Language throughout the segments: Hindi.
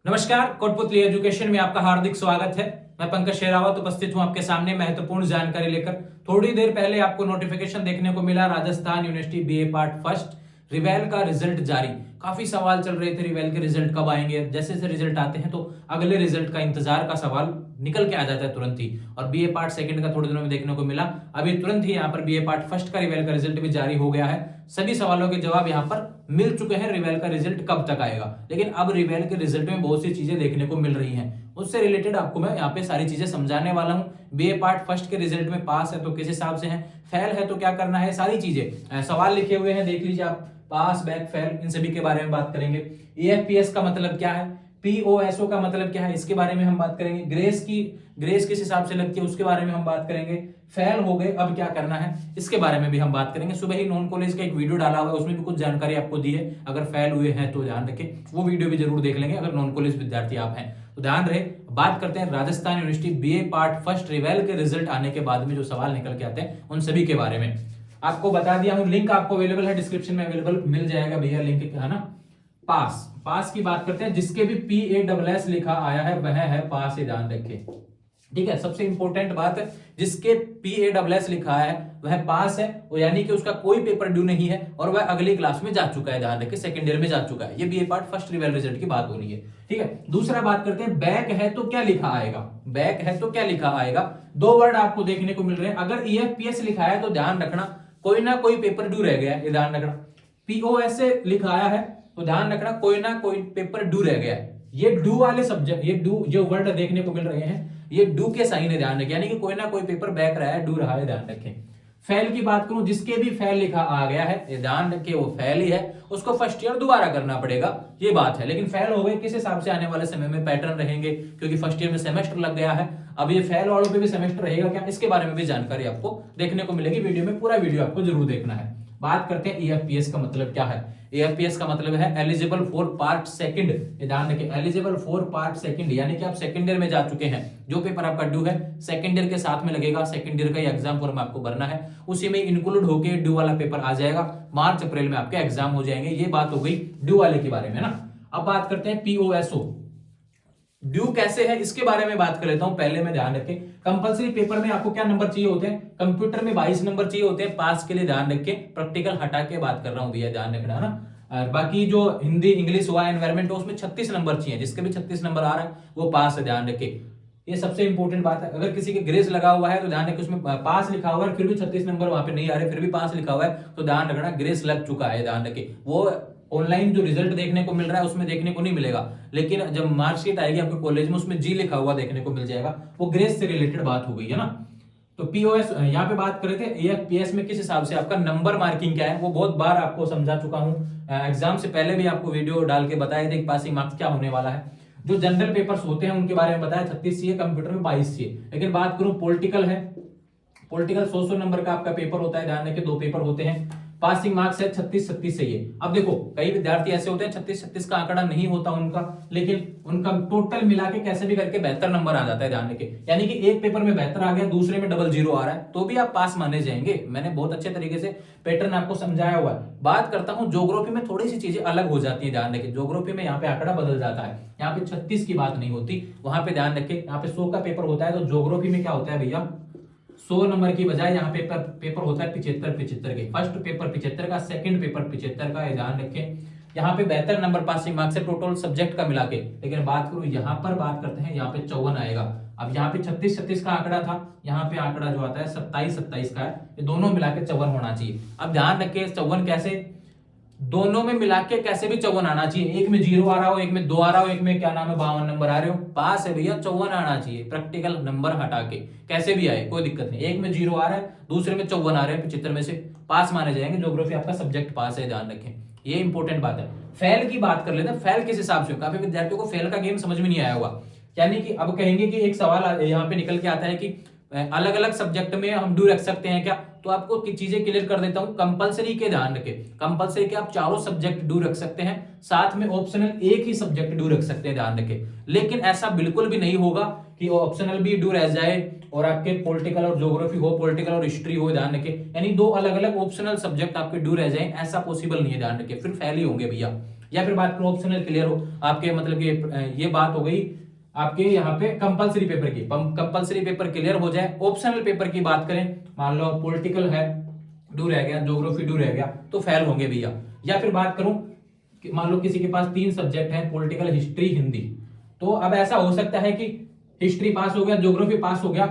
नमस्कार, कोटपुतली एजुकेशन में आपका हार्दिक स्वागत है। मैं पंकज शेरावत उपस्थित हूं आपके सामने महत्वपूर्ण जानकारी लेकर। थोड़ी देर पहले आपको नोटिफिकेशन देखने को मिला, Rajasthan university BA part first reval का रिजल्ट जारी। काफी सवाल चल रहे थे रिवेल के रिजल्ट कब आएंगे। जैसे जैसे रिजल्ट आते हैं तो अगले रिजल्ट का इंतजार का सवाल निकल के आ जाता है तुरंत ही। और बीए पार्ट सेकंड का थोड़े दिनों में देखने को मिला। अभी तुरंत ही यहाँ पर बीए पार्ट फर्स्ट का रिवेल का रिजल्ट भी जारी हो गया है। सभी सवालों के जवाब यहाँ पर मिल चुके हैं। रिवेल का रिजल्ट कब तक आएगा, लेकिन अब रिवेल के रिजल्ट में बहुत सी चीजें देखने को मिल रही हैं। उससे रिलेटेड आपको मैं यहाँ पे सारी चीजें समझाने वाला हूँ। बीए पार्ट फर्स्ट के रिजल्ट में पास है तो किस हिसाब से है, फेल है तो क्या करना है, सारी चीजें सवाल लिखे हुए हैं, देख लीजिए आप। पास, बैक, फेल, इन सभी के बारे में बात करेंगे। ईएफपीएस का मतलब क्या है, पीओएसओ का मतलब क्या है, इसके बारे में हम बात करेंगे। ग्रेस किस हिसाब से लगती है उसके बारे में हम बात करेंगे। फेल हो गए अब क्या करना है, इसके बारे में भी हम बात करेंगे। सुबह ही नॉन कॉलेज का एक वीडियो डाला हुआ है, उसमें भी कुछ जानकारी आपको दी है। अगर फेल हुए हैं तो ध्यान रखें, वो वीडियो भी जरूर देख लेंगे अगर नॉन कॉलेज विद्यार्थी आप हैं तो ध्यान रहे। बात करते हैं Rajasthan university BA part first reval के रिजल्ट आने के बाद में जो सवाल निकल के आते हैं उन सभी के बारे में। आपको बता दिया हूं, लिंक आपको अवेलेबल है, डिस्क्रिप्शन में अवेलेबल मिल जाएगा भैया लिंक, है ना। पास की बात करते हैं। जिसके भी PASS लिखा आया है वह है पास, ध्यान रखें, ठीक है। सबसे इंपॉर्टेंट बात है, जिसके PASS लिखा है वह पास है, यानी कि उसका कोई पेपर ड्यू नहीं है और वह अगली क्लास में जा चुका है। ध्यान रखें, सेकेंड ईयर में जा चुका है। ये बीए पार्ट फर्स्ट रिवेल रिजल्ट की बात हो रही है, ठीक है। दूसरा बात करते हैं, बैक है तो क्या लिखा आएगा। बैक है तो क्या लिखा आएगा, दो वर्ड आपको देखने को मिल रहे हैं। अगर EFPS लिखा है तो ध्यान रखना कोई ना कोई पेपर ड्यू रह गया है, ध्यान रखना। POS से लिखा आया है तो ध्यान रखना कोई ना कोई पेपर ड्यू रह गया है। ये ड्यू वाले सब्जेक्ट, ये ड्यू जो वर्ड देखने को मिल रहे हैं ये ड्यू के साइन है, ध्यान रखें, यानी कि कोई ना कोई पेपर बैक रहा है, ड्यू रहा है, ध्यान रखें। फेल की बात करूं, जिसके भी फेल लिखा आ गया है ये ध्यान रखें वो फेल ही है, उसको फर्स्ट ईयर दोबारा करना पड़ेगा, ये बात है। लेकिन फेल हो गए किस हिसाब से आने वाले समय में पैटर्न रहेंगे, क्योंकि फर्स्ट ईयर में सेमेस्टर लग गया है। अब ये फेल वालों पे भी सेमेस्टर रहेगा क्या, इसके बारे में भी जानकारी आपको देखने को मिलेगी वीडियो में। पूरा वीडियो आपको जरूर देखना है। बात करते हैं EFPS का मतलब क्या है। EFPS का मतलब है एलिजिबल फॉर पार्ट सेकंड, ध्यान रखें, एलिजिबल फॉर पार्ट सेकंड, यानी कि आप सेकंड ईयर में जा चुके हैं। जो पेपर आपका ड्यू है सेकंड ईयर के साथ में लगेगा, सेकंड ईयर का एग्जाम फॉर्म आपको भरना है, उसी में इंक्लूड होके ड्यू वाला पेपर आ जाएगा। मार्च अप्रैल में आपके एग्जाम हो जाएंगे। ये बात हो गई ड्यू वाले के बारे में ना। अब बात करते हैं POSO, ड्यू कैसे है इसके बारे में बात कर लेता हूं। पहले में ध्यान रखें, कंपलसरी पेपर में आपको क्या नंबर चाहिए होते हैं, कंप्यूटर में 22 नंबर चाहिए होते हैं पास के लिए, ध्यान रखें। प्रैक्टिकल हटा के बात कर रहा हूं भैया, ध्यान रखना है ना। और बाकी जो हिंदी, इंग्लिश हुआ, एनवायरमेंट, उसमें 36 नंबर चाहिए। जिसके भी 36 नंबर आ रहा है वो पास है, ध्यान रखें। ये सबसे इंपॉर्टेंट बात है। अगर किसी के ग्रेस लगा हुआ है तो ध्यान रखें, उसमें पास लिखा हुआ है फिर भी 36 नंबर वहां पे नहीं आ रहे, फिर भी पास लिखा हुआ है तो ध्यान रखना ग्रेस लग चुका है, ध्यान रखें। वो ऑनलाइन जो रिजल्ट देखने को मिल रहा है उसमें देखने को नहीं मिलेगा, लेकिन जब मार्कशीट आएगी आपके कॉलेज में उसमें जी लिखा हुआ देखने को मिल जाएगा। वो ग्रेस से रिलेटेड बात हो गई है ना। तो POS यहाँ पे बात कर रहे थे। EFPS में किस हिसाब से आपका नंबर मार्किंग क्या है वो बहुत बार आपको समझा चुका हूँ। एग्जाम से पहले भी आपको वीडियो डाल के बताए थे पासिंग मार्क्स क्या होने वाला है। जो जनरल पेपर्स होते हैं उनके बारे में बताया, 36 चाहिए, कंप्यूटर में 22 चाहिए। लेकिन बात करूं पॉलिटिकल है, पॉलिटिकल 100 नंबर का आपका पेपर होता है, ध्यान रखें, 2 पेपर होते हैं। पासिंग मार्क्स है 36-36 चाहिए। अब देखो कई विद्यार्थी ऐसे होते हैं 36-36 का आंकड़ा नहीं होता उनका, लेकिन उनका टोटल मिला के कैसे भी करके 72 नंबर आ जाता है, ध्यान रखें। यानी कि एक पेपर में 72 आ गया, दूसरे में 00 आ रहा है, तो भी आप पास माने जाएंगे। मैंने बहुत अच्छे तरीके से पैटर्न आपको समझाया हुआ है। बात करता हूं ज्योग्राफी में, थोड़ी सी चीजें अलग हो जाती है, ध्यान रखें। ज्योग्राफी में यहाँ पे आंकड़ा बदल जाता है, यहाँ पे 36 की बात नहीं होती, वहां पे ध्यान रखें। यहाँ पे 100 का पेपर होता है तो ज्योग्राफी में क्या होता है भैया, 100 नंबर की बजाय यहाँ पेपर होता है 75 के। फर्स्ट पेपर 75 का, सेकंड पेपर 75 का, ध्यान रखें। यहाँ पे 72 नंबर पासिंग मार्क्स है टोटल सब्जेक्ट का मिला के। लेकिन बात करूं यहाँ पर, बात करते हैं यहाँ पे 54 आएगा। अब यहाँ पे 36-36 का आंकड़ा था, यहाँ पे आंकड़ा जो आता है 27-27 का है, ये दोनों मिला के 54 होना चाहिए। अब ध्यान रखें 54 कैसे, दोनों में मिला के कैसे भी 54 आना चाहिए। एक में 0 आ रहा हो, एक में 2 आ रहा हो, एक में क्या नाम है 52 नंबर आ रहे हो, पास है भैया, 54 आना चाहिए। प्रैक्टिकल नंबर हटा के कैसे भी आए कोई दिक्कत नहीं। एक में 0 आ रहा है, दूसरे में 54 आ रहे हैं, 75 में से पास माने जाएंगे। ज्योग्राफी आपका सब्जेक्ट पास है, ध्यान रखें, ये इंपॉर्टेंट बात है। फेल की बात कर लेते हैं। फेल किस हिसाब से, काफी विद्यार्थियों को फेल का गेम समझ में नहीं आया होगा। यानी कि अब कहेंगे कि एक सवाल यहाँ पे निकल के आता है कि अलग अलग सब्जेक्ट में हम ड्यू रख सकते हैं क्या, तो आपको चीजें क्लियर कर देता हूं। कंपलसरी के ध्यान रखें, कंपलसरी के आप चारों सब्जेक्ट ड्यू रख सकते हैं, साथ में ऑप्शनल एक ही सब्जेक्ट ड्यू रख सकते हैं, ध्यान रखें। लेकिन ऐसा बिल्कुल भी नहीं होगा कि ऑप्शनल भी ड्यू रह जाए और आपके पॉलिटिकल और ज्योग्राफी हो, पॉलिटिकल और हिस्ट्री हो, ध्यान रखें, यानी 2 अलग अलग ऑप्शनल सब्जेक्ट आपके ड्यू रह जाए, ऐसा पॉसिबल नहीं है, ध्यान रखें, फिर फेल ही होंगे भैया। या फिर बात करूं ऑप्शनल क्लियर हो आपके, मतलब कि ये बात हो गई आपके यहाँ पे कंपलसरी पेपर की, कंपलसरी पेपर क्लियर हो जाए। ऑप्शनल पेपर की बात करें, मान लो पॉलिटिकल है, डू रह गया, ज्योग्राफी डू रह गया, तो फेल होंगे भैया। या फिर बात करूं मान लो किसी के पास 3 सब्जेक्ट हैं, पॉलिटिकल, हिस्ट्री, हिंदी, तो अब ऐसा हो सकता है कि हिस्ट्री पास हो गया, ज्योग्राफी पास हो गया,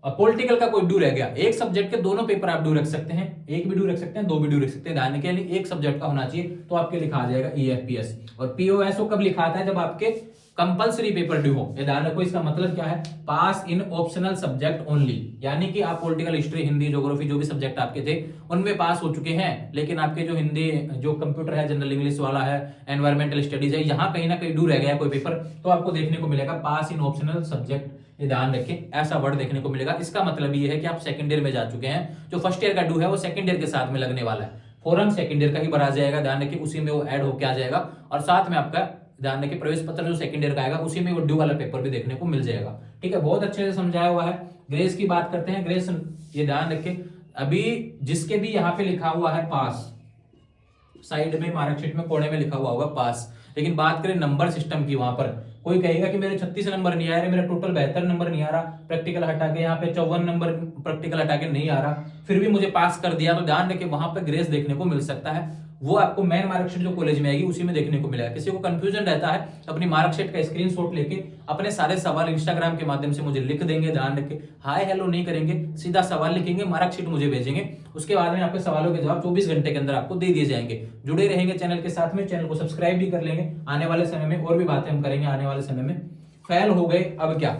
पॉलिटिकल का कोई ड्यू रह गया, एक सब्जेक्ट के दोनों पेपर आप ड्यू रख सकते हैं, एक भी ड्यू रख सकते हैं, 2 भी ड्यू रख सकते हैं, ध्यान के लिए एक सब्जेक्ट का होना चाहिए, तो आपके लिखा आ जाएगा ईएफपीएस। और पीओएसओ कब लिखा आता है, जब आपके कंपलसरी पेपर ड्यू हो। ये ध्यान रखो, इसका मतलब क्या है, पास इन ऑप्शनल सब्जेक्ट ओनली, यानी कि आप पॉलिटिकल, हिस्ट्री, हिंदी, ज्योग्राफी जो भी सब्जेक्ट आपके थे उनमें पास हो चुके हैं, लेकिन आपके जो हिंदी, जो कंप्यूटर है, जनरल इंग्लिश वाला है, एनवायरमेंटल स्टडीज है, यहाँ कहीं ना कहीं ड्यू रह गया कोई पेपर, तो आपको देखने को मिलेगा पास इन ऑप्शनल सब्जेक्ट। ये ध्यान रखें, ऐसा वर्ड देखने को मिलेगा। इसका मतलब ये है कि आप सेकंड ईयर में जा चुके हैं, जो फर्स्ट ईयर का ड्यू है वो सेकंड ईयर के साथ में लगने वाला है, फौरन सेकंड ईयर का ही भरा जाएगा, ध्यान रखें, उसी में वो ऐड होकर आ जाएगा, और साथ में आपका ध्यान रखें प्रवेश पत्र जो सेकंड ईयर का आएगा उसी में वो ड्यू वाला पेपर भी देखने को मिल जाएगा। ठीक है, बहुत अच्छे से समझाया हुआ है। ग्रेस की बात करते हैं, ग्रेस ये ध्यान रखें, अभी जिसके भी यहाँ पे लिखा हुआ है पास, साइड में मार्कशीट में कोने में लिखा हुआ होगा पास, लेकिन बात करें नंबर सिस्टम की, वहां पर कोई कहेगा कि मेरे 36 नंबर नहीं आ रहे, मेरा टोटल 72 नंबर नहीं आ रहा, प्रैक्टिकल हटा के यहाँ पे 54 नंबर प्रैक्टिकल हटा के नहीं आ रहा, फिर भी मुझे पास कर दिया, तो ध्यान रखें वहां पर ग्रेस देखने को मिल सकता है। वो आपको मेन मार्कशीट जो कॉलेज में आएगी उसी में देखने को मिलेगा। किसी को कंफ्यूजन रहता है अपनी मार्कशीट का स्क्रीनशॉट लेके अपने सारे सवाल इंस्टाग्राम के माध्यम से मुझे लिख देंगे, ध्यान रखें, हाय हेलो नहीं करेंगे, सीधा सवाल लिखेंगे, मार्कशीट मुझे भेजेंगे, उसके बाद में आपके सवालों के जवाब 24 घंटे के अंदर आपको दे दिए जाएंगे। जुड़े रहेंगे चैनल के साथ में, चैनल को सब्सक्राइब भी कर लेंगे, आने वाले समय में और भी बातें हम करेंगे आने वाले समय में। फेल हो गए, अब क्या,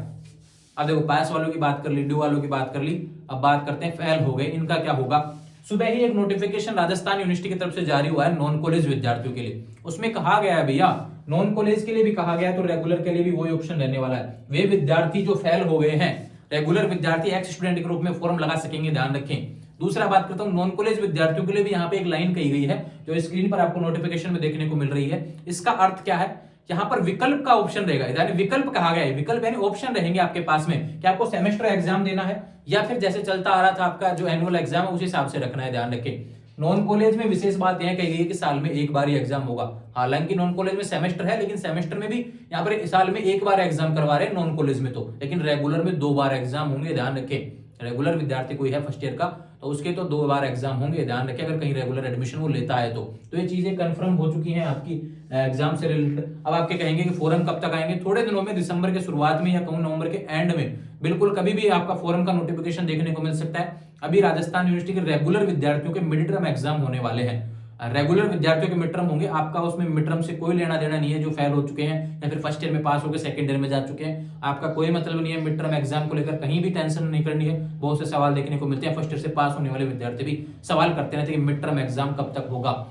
अब देखो पास वालों की बात कर ली, ड्यू वालों की बात कर ली, अब बात करते हैं फेल हो गए, इनका क्या होगा। सुबह ही एक नोटिफिकेशन राजस्थान यूनिवर्सिटी की तरफ से जारी हुआ है नॉन कॉलेज विद्यार्थियों के लिए। उसमें कहा गया है भैया, नॉन कॉलेज के लिए भी कहा गया है, तो रेगुलर के लिए भी वही ऑप्शन रहने वाला है। वे विद्यार्थी जो फेल हो गए हैं, रेगुलर विद्यार्थी एक्स स्टूडेंट के रूप में फॉर्म लगा सकेंगे, ध्यान रखें। दूसरा बात करता हूं, नॉन कॉलेज विद्यार्थियों के लिए भी यहाँ पे एक लाइन कही गई है जो स्क्रीन पर आपको नोटिफिकेशन में देखने को मिल रही है। इसका अर्थ क्या है, यहाँ पर विकल्प का ऑप्शन रहेगा, यानी विकल्प कहा गया है, विकल्प यानी ऑप्शन रहेंगे आपके पास में कि आपको सेमेस्टर एग्जाम देना है या फिर जैसे चलता आ रहा था आपका जो एनुअल एग्जाम है उस हिसाब से रखना है, ध्यान रखें। नॉन कॉलेज में विशेष बात यह कही गई है कि साल में एक बार ही एग्जाम होगा। हालांकि नॉन कॉलेज में सेमेस्टर है, लेकिन सेमेस्टर में भी यहाँ पर साल में एक बार एग्जाम करवा रहे हैं नॉन कॉलेज में, तो लेकिन रेगुलर में 2 बार एग्जाम होंगे, ध्यान रखें। रेगुलर विद्यार्थी कोई है फर्स्ट ईयर का तो उसके तो 2 बार एग्जाम होंगे, ध्यान रखें, अगर कहीं रेगुलर एडमिशन वो लेता है तो ये चीजें कंफर्म हो चुकी हैं आपकी एग्जाम से रिलेटेड। अब आपके कहेंगे कि फॉरम कब तक आएंगे, थोड़े दिनों में, दिसंबर के शुरुआत में या कहूं नवंबर के एंड में, बिल्कुल कभी भी आपका फॉरम का नोटिफिकेशन देखने को मिल सकता है। अभी राजस्थान यूनिवर्सिटी के रेगुलर विद्यार्थियों के मिड टर्म एग्जाम होने वाले हैं, रेगुलर विद्यार्थियों के मिड टर्म होंगे, आपका उसमें मिड टर्म से कोई लेना देना नहीं है। जो फेल हो चुके हैं या फिर फर्स्ट ईयर में पास होकर सेकंड ईयर में जा चुके हैं, आपका कोई मतलब नहीं है मिड टर्म एग्जाम को लेकर, कहीं भी टेंशन नहीं करनी है। बहुत से सवाल देखने को मिलते हैं, फर्स्ट ईयर से पास होने वाले विद्यार्थी भी सवाल करते रहते हैं कि मिड टर्म एग्जाम कब तक होगा,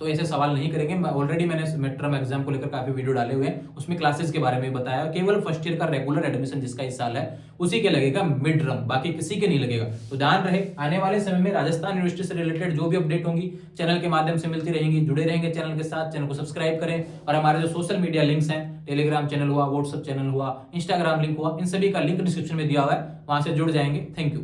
तो ऐसे सवाल नहीं करेंगे। ऑलरेडी मैंने मिड टर्म एग्जाम को लेकर काफी वीडियो डाले हुए हैं, उसमें क्लासेस के बारे में बताया। केवल फर्स्ट ईयर का रेगुलर एडमिशन जिसका इस साल है उसी के लगेगा मिड टर्म, बाकी किसी के नहीं लगेगा। तो ध्यान रहे, आने वाले समय में राजस्थान यूनिवर्सिटी से रिलेटेड जो भी अपडेट होंगी चैनल के माध्यम से मिलती रहेंगी। जुड़े रहेंगे चैनल के साथ, चैनल को सब्सक्राइब करें, और हमारे जो सोशल मीडिया लिंक्स हैं, टेलीग्राम चैनल हुआ, व्हाट्सएप चैनल हुआ, इंस्टाग्राम लिंक हुआ, इन सभी का लिंक डिस्क्रिप्शन में दिया हुआ है, वहां से जुड़ जाएंगे। Thank you.